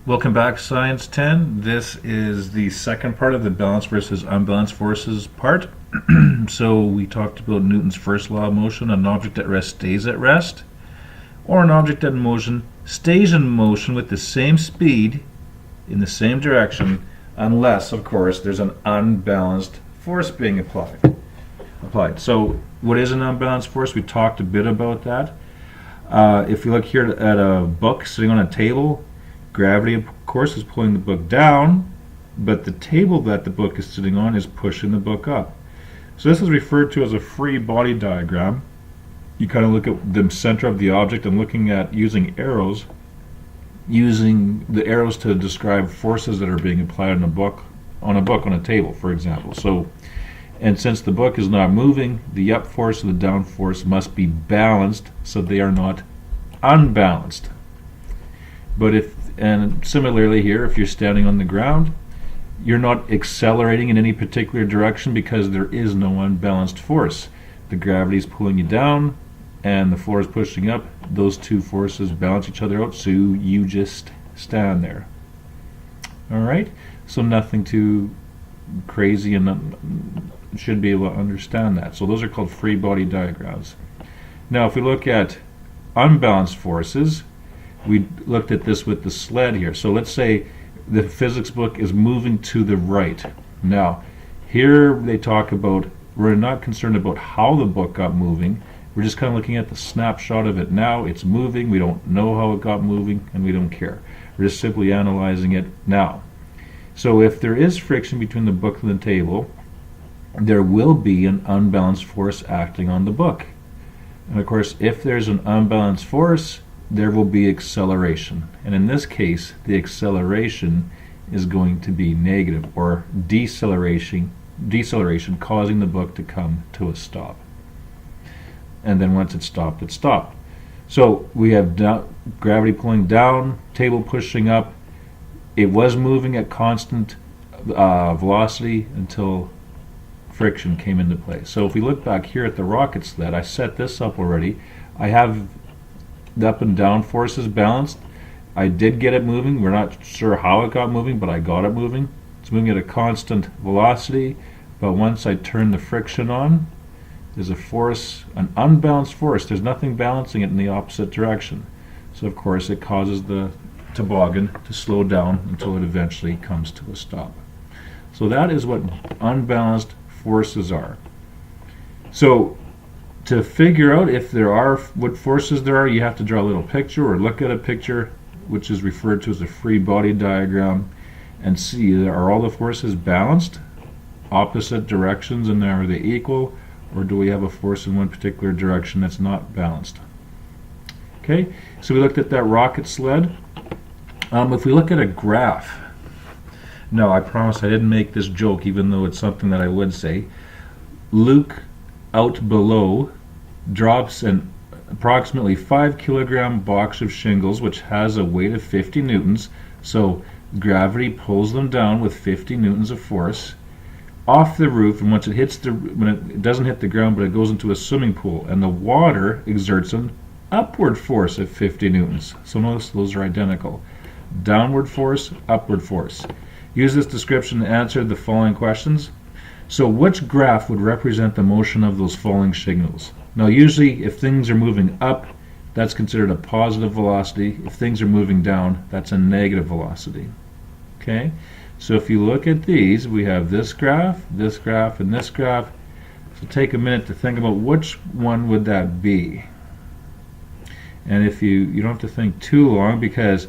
Welcome back, Science 10. This is the second part of the balanced versus unbalanced forces part. So we talked about Newton's first law of motion: an object at rest stays at rest, or an object in motion stays in motion with the same speed in the same direction, unless, of course, there's an unbalanced force being applied. So what is an unbalanced force? We talked a bit about that. If you look here at a book sitting on a table, gravity, of course, is pulling the book down, but the table that the book is sitting on is pushing the book up. So this is referred to as a free body diagram. You kind of look at the center of the object and looking at using the arrows to describe forces that are being applied on a table, for example. So, and since the book is not moving, the up force and the down force must be balanced so they are not unbalanced. And similarly here, if you're standing on the ground, you're not accelerating in any particular direction because there is no unbalanced force. The gravity is pulling you down and the floor is pushing up. Those two forces balance each other out, so you just stand there. Alright, so nothing too crazy, and should be able to understand that. So those are called free body diagrams. Now if we look at unbalanced forces, we looked at this with the sled here. So let's say the physics book is moving to the right. Now, here they talk about, we're not concerned about how the book got moving. We're just kind of looking at the snapshot of it now. It's moving. We don't know how it got moving, and we don't care. We're just simply analyzing it now. So if there is friction between the book and the table, there will be an unbalanced force acting on the book. And of course, if there's an unbalanced force, there will be acceleration, and in this case the acceleration is going to be negative, or deceleration, causing the book to come to a stop. And then once it's stopped, it's stopped. So we have gravity pulling down, table pushing up. It was moving at constant velocity until friction came into play. So if we look back here at the rocket sled, I set this up already. I have the up and down forces balanced. I did get it moving. We're not sure how it got moving, but I got it moving. It's moving at a constant velocity, but once I turn the friction on, there's a force, an unbalanced force. There's nothing balancing it in the opposite direction. So of course it causes the toboggan to slow down until it eventually comes to a stop. So that is what unbalanced forces are. So to figure out if there are, what forces there are, you have to draw a little picture or look at a picture, which is referred to as a free body diagram, and see, are all the forces balanced, opposite directions, and are they equal, or do we have a force in one particular direction that's not balanced? Okay, so we looked at that rocket sled. If we look at a graph, no, I promise I didn't make this joke, even though it's something that I would say. Luke out below drops an approximately 5 kilogram box of shingles, which has a weight of 50 newtons. So gravity pulls them down with 50 newtons of force off the roof, and once it hits when it doesn't hit the ground, but it goes into a swimming pool, and the water exerts an upward force of 50 newtons. So notice those are identical. Downward force, upward force. Use this description to answer the following questions. So which graph would represent the motion of those falling shingles? Now usually if things are moving up, that's considered a positive velocity. If things are moving down, that's a negative velocity. Okay? So if you look at these, we have this graph, and this graph. So take a minute to think about which one would that be. And if you don't have to think too long, because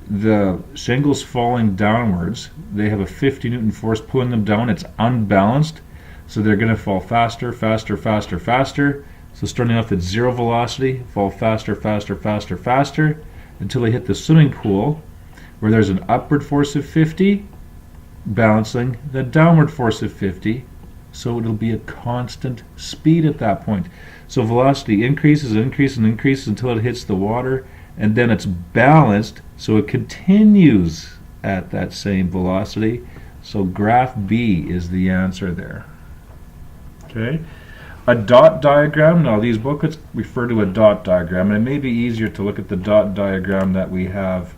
the shingles falling downwards, they have a 50 Newton force pulling them down. It's unbalanced, so they're going to fall faster, faster, faster, faster. So starting off at zero velocity, fall faster, faster, faster, faster, until they hit the swimming pool, where there's an upward force of 50, balancing the downward force of 50, so it'll be a constant speed at that point. So velocity increases, increases, and increases until it hits the water, and then it's balanced, so it continues at that same velocity. So graph B is the answer there. Okay. A dot diagram. Now these booklets refer to a dot diagram, and it may be easier to look at the dot diagram that we have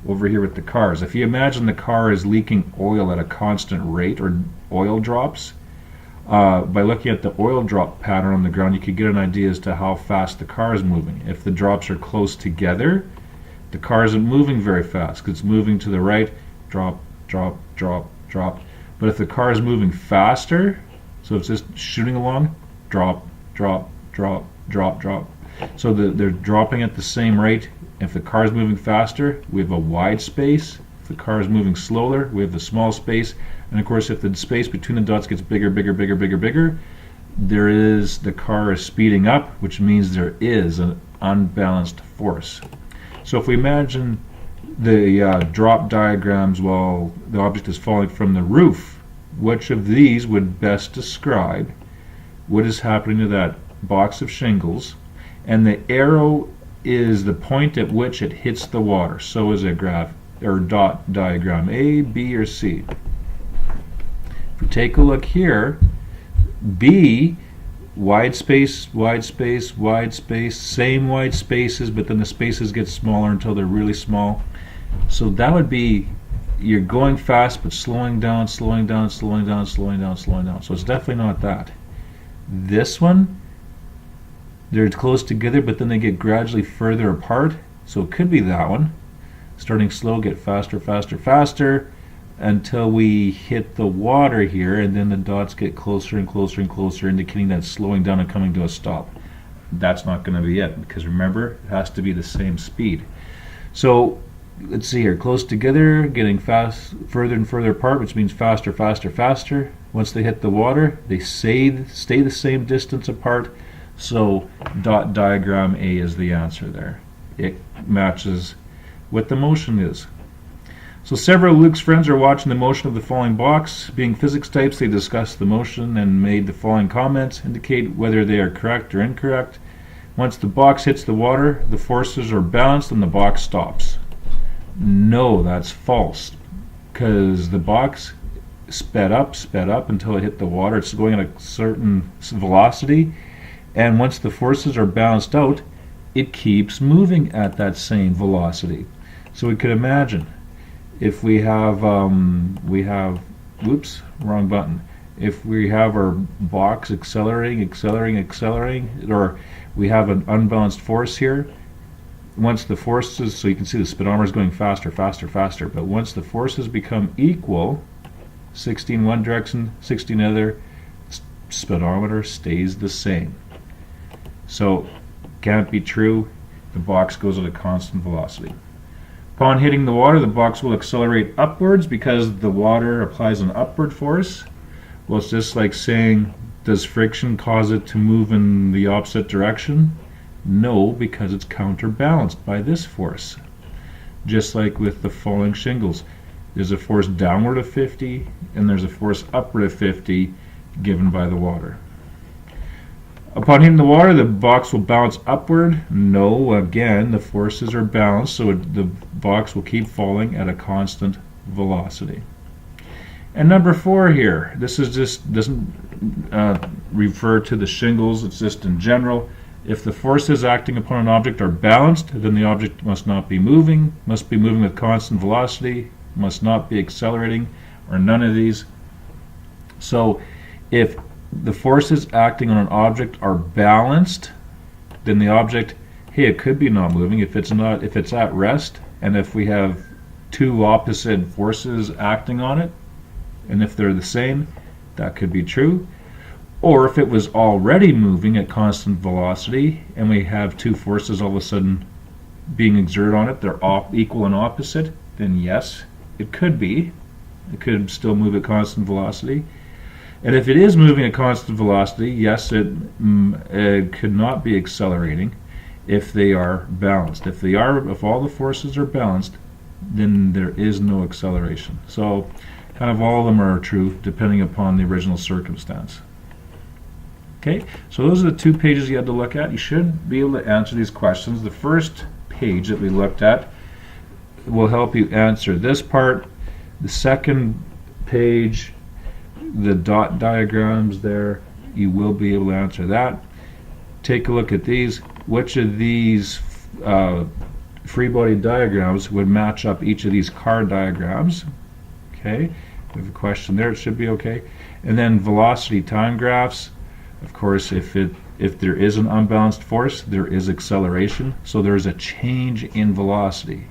over here with the cars. If you imagine the car is leaking oil at a constant rate, or oil drops, by looking at the oil drop pattern on the ground, you could get an idea as to how fast the car is moving. If the drops are close together, the car isn't moving very fast because it's moving to the right, drop, drop, drop, drop. But if the car is moving faster, so it's just shooting along, drop, drop, drop, drop, drop. So they're dropping at the same rate. If the car is moving faster, we have a wide space. If the car is moving slower, we have the small space. And of course, if the space between the dots gets bigger, bigger, bigger, bigger, bigger, the car is speeding up, which means there is an unbalanced force. So if we imagine the drop diagrams while the object is falling from the roof, which of these would best describe what is happening to that box of shingles? And the arrow is the point at which it hits the water. So is a graph or dot diagram, A, B, or C. If we take a look here, B, wide space, wide space, wide space, same wide spaces, but then the spaces get smaller until they're really small. So that would be, you're going fast but slowing down, slowing down, slowing down, slowing down, slowing down. So it's definitely not that. This one, they're close together, but then they get gradually further apart. So it could be that one. Starting slow, get faster, faster, faster, until we hit the water here, and then the dots get closer and closer and closer, indicating that it's slowing down and coming to a stop. That's not going to be it, because remember, it has to be the same speed. So let's see here, close together, getting further and further apart, which means faster, faster, faster. Once they hit the water, they stay the same distance apart. So dot diagram A is the answer there. It matches what the motion is. So several of Luke's friends are watching the motion of the falling box. Being physics types, they discussed the motion and made the following comments, indicate whether they are correct or incorrect. Once the box hits the water, the forces are balanced and the box stops. No, that's false, because the box sped up until it hit the water. It's going at a certain velocity, and once the forces are balanced out, it keeps moving at that same velocity. So we could imagine if we have whoops, wrong button. If we have our box accelerating, or we have an unbalanced force here, once the forces, so you can see the speedometer is going faster, faster, faster, but once the forces become equal, 60 in one direction, 60 in the other, speedometer stays the same. So can't be true. The box goes at a constant velocity. Upon hitting the water, the box will accelerate upwards because the water applies an upward force. Well, it's just like saying, does friction cause it to move in the opposite direction? No, because it's counterbalanced by this force. Just like with the falling shingles. There's a force downward of 50 and there's a force upward of 50 given by the water. Upon hitting the water, the box will bounce upward. No, again, the forces are balanced, so the box will keep falling at a constant velocity. And number 4 here, this is just doesn't refer to the shingles, it's just in general. If the forces acting upon an object are balanced, then the object must not be moving with constant velocity, must not be accelerating, or none of these. So if the forces acting on an object are balanced, then the object, hey, it could be not moving. If it's at rest, and if we have two opposite forces acting on it, and if they're the same, that could be true. Or if it was already moving at constant velocity, and we have two forces all of a sudden being exerted on it, they're equal and opposite, then yes, it could be. It could still move at constant velocity. And if it is moving at constant velocity, yes, it could not be accelerating if they are balanced. If all the forces are balanced, then there is no acceleration. So kind of all of them are true depending upon the original circumstance. Okay, so those are the 2 pages you had to look at. You should be able to answer these questions. The first page that we looked at will help you answer this part. The second page, the dot diagrams there, you will be able to answer that. Take a look at these. Which of these free body diagrams would match up each of these car diagrams. Okay, we have a question there, it should be okay. And then velocity time graphs, of course, if there is an unbalanced force, there is acceleration, so there is a change in velocity.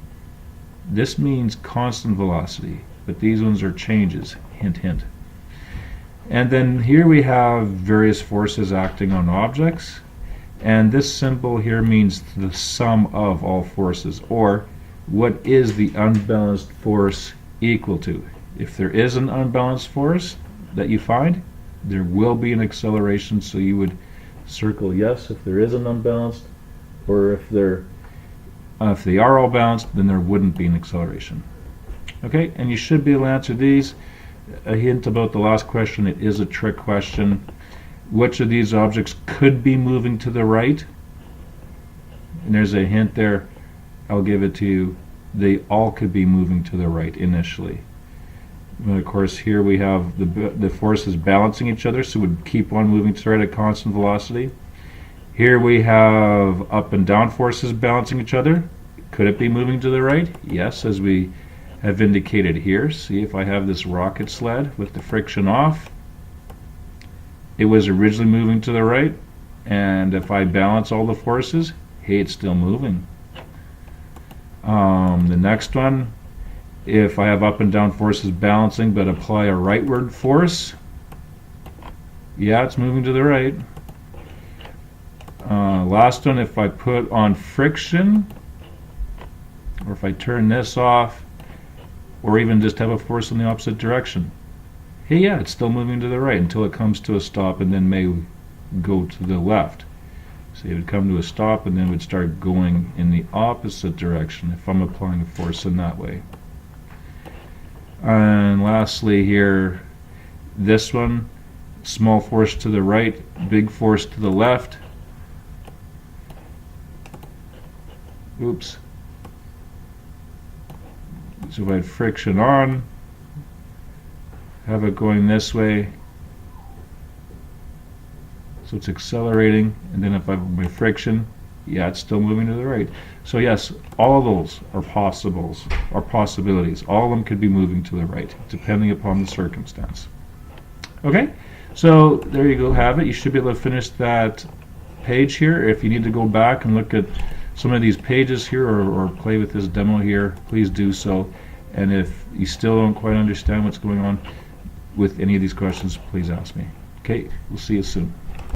This means constant velocity, but these ones are changes, hint hint. And then here we have various forces acting on objects, and this symbol here means the sum of all forces, or what is the unbalanced force equal to. If there is an unbalanced force that you find, there will be an acceleration, so you would circle yes if there is an unbalanced, or if they are all balanced, then there wouldn't be an acceleration. Okay, and you should be able to answer these. A hint about the last question, it is a trick question. Which of these objects could be moving to the right? And there's a hint there, I'll give it to you. They all could be moving to the right initially. And of course here we have the forces balancing each other, so it would keep on moving to the right at constant velocity. Here we have up and down forces balancing each other. Could it be moving to the right? Yes, as we have indicated here. See, if I have this rocket sled with the friction off, it was originally moving to the right, and if I balance all the forces, hey, it's still moving. The next one, if I have up and down forces balancing but apply a rightward force, yeah, it's moving to the right. Last one, if I put on friction, or if I turn this off, or even just have a force in the opposite direction, hey, yeah, it's still moving to the right until it comes to a stop and then may go to the left. So it would come to a stop and then it would start going in the opposite direction if I'm applying a force in that way. And lastly here, this one, small force to the right, big force to the left. Oops. So if I had friction on, have it going this way, so it's accelerating, and then if I have my friction, yeah, it's still moving to the right. So yes, all of those are possibilities. All of them could be moving to the right, depending upon the circumstance. Okay, so there you go, have it. You should be able to finish that page here. If you need to go back and look at some of these pages here, or play with this demo here, please do so. And if you still don't quite understand what's going on with any of these questions, please ask me. Okay, we'll see you soon.